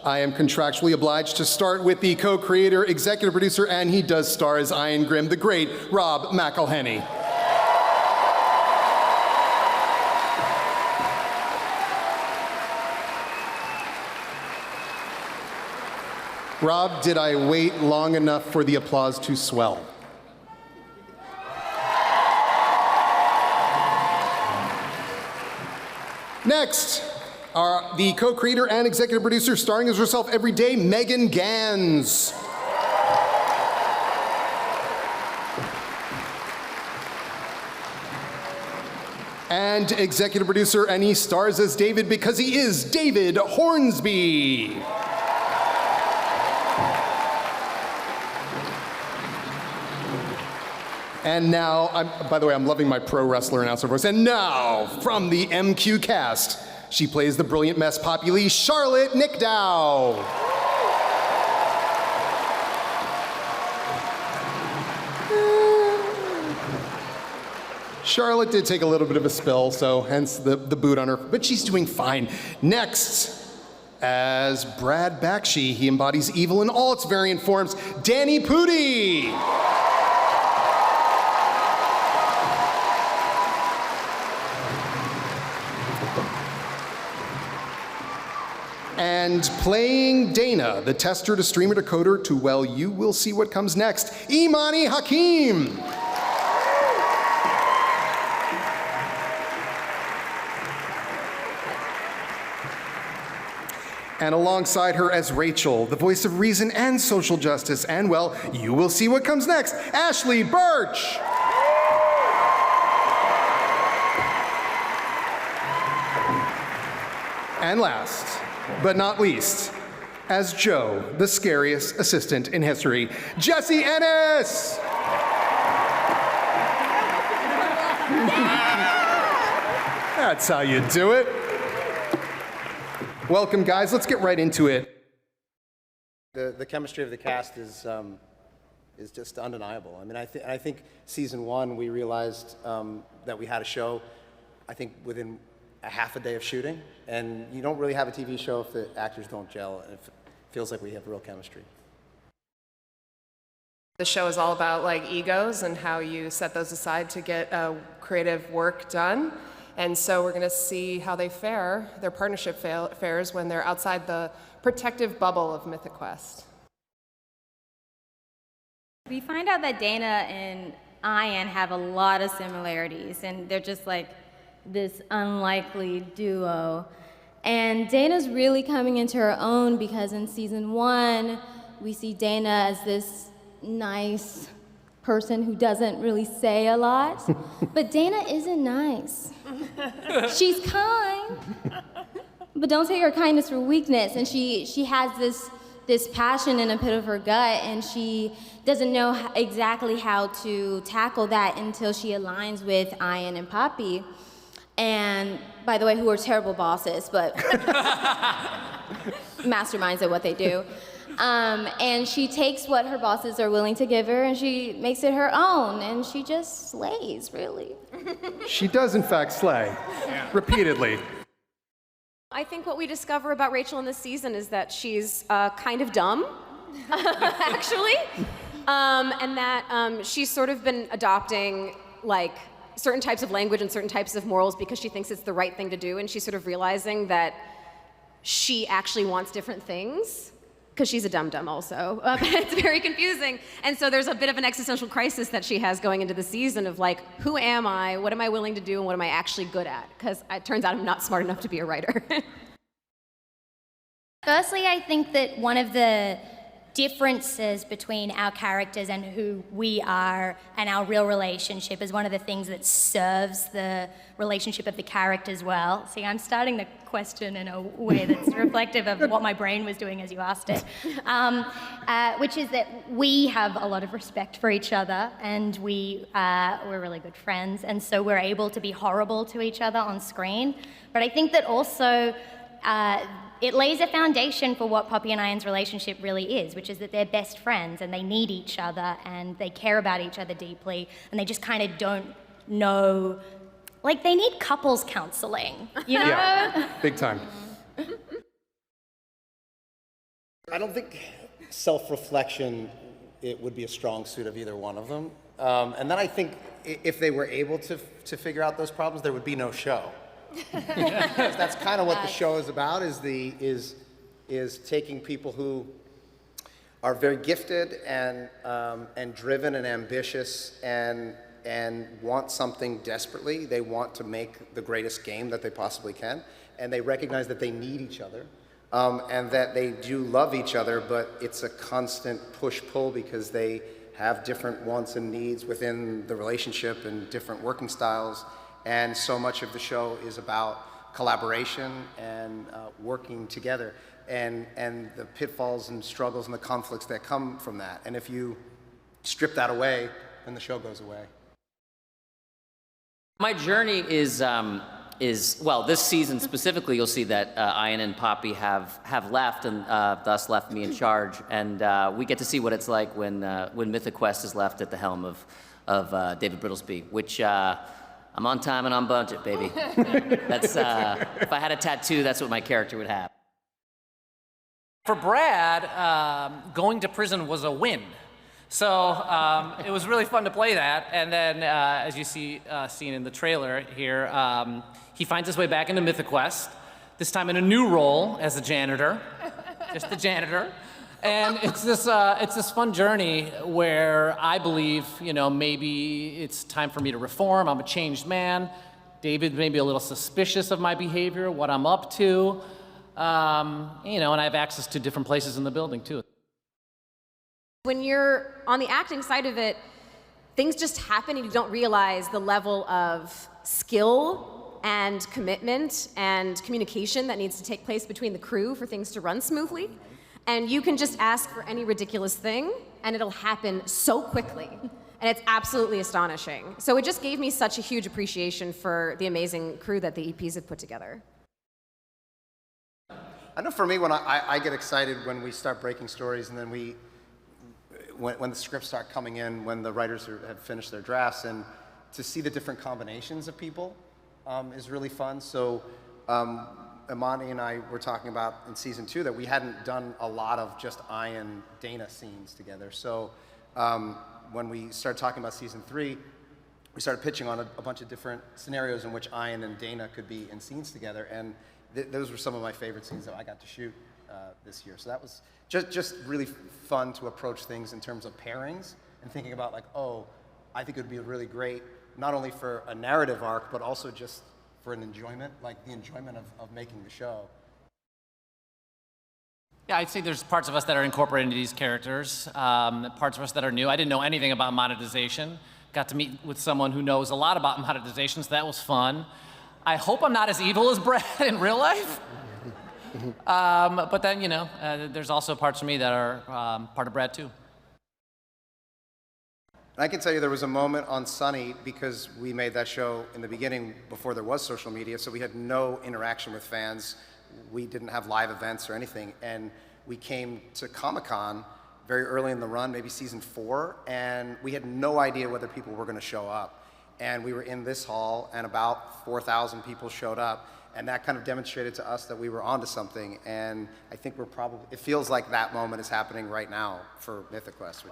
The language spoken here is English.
I am contractually obliged to start with the co-creator, executive producer, and he does star as Ian Grimm, the great Rob McElhenney. Rob, did I wait long enough for the applause to swell? Next, the co-creator and executive producer starring as herself every day, Megan Ganz. And executive producer, and he stars as David because he is David Hornsby. And now, by the way, I'm loving my pro wrestler announcer voice. And now, from the MQ cast, she plays the brilliant Mess Populi, Charlotte Nicdao. Charlotte did take a little bit of a spill, so hence the boot on her, but she's doing fine. Next, as Brad Bakshi, he embodies evil in all its variant forms, Danny Pudi. And playing Dana, the tester to streamer decoder to, well, you will see what comes next, Imani Hakim. And alongside her as Rachel, the voice of reason and social justice, and, well, you will see what comes next, Ashley Burch. And last, but not least, as Joe, the scariest assistant in history, Jessie Ennis! That's how you do it. Welcome, guys. Let's get right into it. The chemistry of the cast is just undeniable. I mean, I think season one, we realized that we had a show, I think, within a half a day of shooting, and you don't really have a TV show if the actors don't gel, and it feels like we have real chemistry. The show is all about like egos and how you set those aside to get creative work done, and so we're going to see how they fare, their partnership fares when they're outside the protective bubble of Mythic Quest. We find out that Dana and Ian have a lot of similarities, and they're just like this unlikely duo. And Dana's really coming into her own because in season one, we see Dana as this nice person who doesn't really say a lot. But Dana isn't nice. She's kind, but don't take her kindness for weakness. And she has this passion in a pit of her gut, and she doesn't know exactly how to tackle that until she aligns with Ian and Poppy. And, by the way, who are terrible bosses, but masterminds at what they do. And she takes what her bosses are willing to give her, and she makes it her own, and she just slays, really. She does, in fact, slay, repeatedly. I think what we discover about Rachel in this season is that she's kind of dumb, actually, and that she's sort of been adopting, like, certain types of language and certain types of morals because she thinks it's the right thing to do, and she's sort of realizing that she actually wants different things because she's a dum-dum also. It's very confusing, and so there's a bit of an existential crisis that she has going into the season of like, who am I, what am I willing to do, and what am I actually good at? Because it turns out I'm not smart enough to be a writer. Firstly, I think that one of the differences between our characters and who we are and our real relationship is one of the things that serves the relationship of the characters well. See, I'm starting the question in a way that's reflective of what my brain was doing as you asked it, which is that we have a lot of respect for each other, and we're really good friends, and so we're able to be horrible to each other on screen. But I think that also it lays a foundation for what Poppy and Ian's relationship really is, which is that they're best friends and they need each other and they care about each other deeply, and they just kind of don't know, like, they need couples counseling, you know? Yeah, big time. I don't think self-reflection, it would be a strong suit of either one of them. And then I think if they were able to figure out those problems, there would be no show. Because that's kind of what the show is about, is taking people who are very gifted and driven and ambitious and want something desperately. They want to make the greatest game that they possibly can, and they recognize that they need each other, and that they do love each other, but it's a constant push-pull because they have different wants and needs within the relationship and different working styles, and so much of the show is about collaboration and working together, and the pitfalls and struggles and the conflicts that come from that. And if you strip that away, then the show goes away. My journey is well, this season specifically, you'll see that Ian and Poppy have left, and thus left me in charge. And we get to see what it's like when Mythic Quest is left at the helm of David Brittlesby, which I'm on time and on budget, baby. That's if I had a tattoo, that's what my character would have. For Brad, going to prison was a win. So it was really fun to play that. And then, as you see seen in the trailer here, he finds his way back into Mythic Quest, this time in a new role as a janitor, just the janitor. And it's this fun journey where I believe, maybe it's time for me to reform. I'm a changed man. David may be a little suspicious of my behavior, what I'm up to. And I have access to different places in the building, too. When you're on the acting side of it, things just happen and you don't realize the level of skill and commitment and communication that needs to take place between the crew for things to run smoothly. And you can just ask for any ridiculous thing and it'll happen so quickly. And it's absolutely astonishing. So it just gave me such a huge appreciation for the amazing crew that the EPs have put together. I know for me, when I get excited when we start breaking stories, and then when the scripts start coming in, when the writers have finished their drafts, and to see the different combinations of people is really fun. So Imani and I were talking about in season 2 that we hadn't done a lot of just Ian Dana scenes together. So when we started talking about season 3, we started pitching on a bunch of different scenarios in which Ian and Dana could be in scenes together, and those were some of my favorite scenes that I got to shoot this year. So that was just really fun to approach things in terms of pairings and thinking about like, oh, I think it would be really great, not only for a narrative arc, but also just for an enjoyment, like the enjoyment of making the show. Yeah, I'd say there's parts of us that are incorporated into these characters, parts of us that are new. I didn't know anything about monetization. Got to meet with someone who knows a lot about monetization, so that was fun. I hope I'm not as evil as Brad in real life. But then, there's also parts of me that are part of Brad, too. I can tell you there was a moment on Sunny, because we made that show in the beginning before there was social media, so we had no interaction with fans. We didn't have live events or anything. And we came to Comic-Con very early in the run, maybe season 4, and we had no idea whether people were going to show up. And we were in this hall, and about 4,000 people showed up, and that kind of demonstrated to us that we were onto something. And I think it feels like that moment is happening right now for Mythic Quest.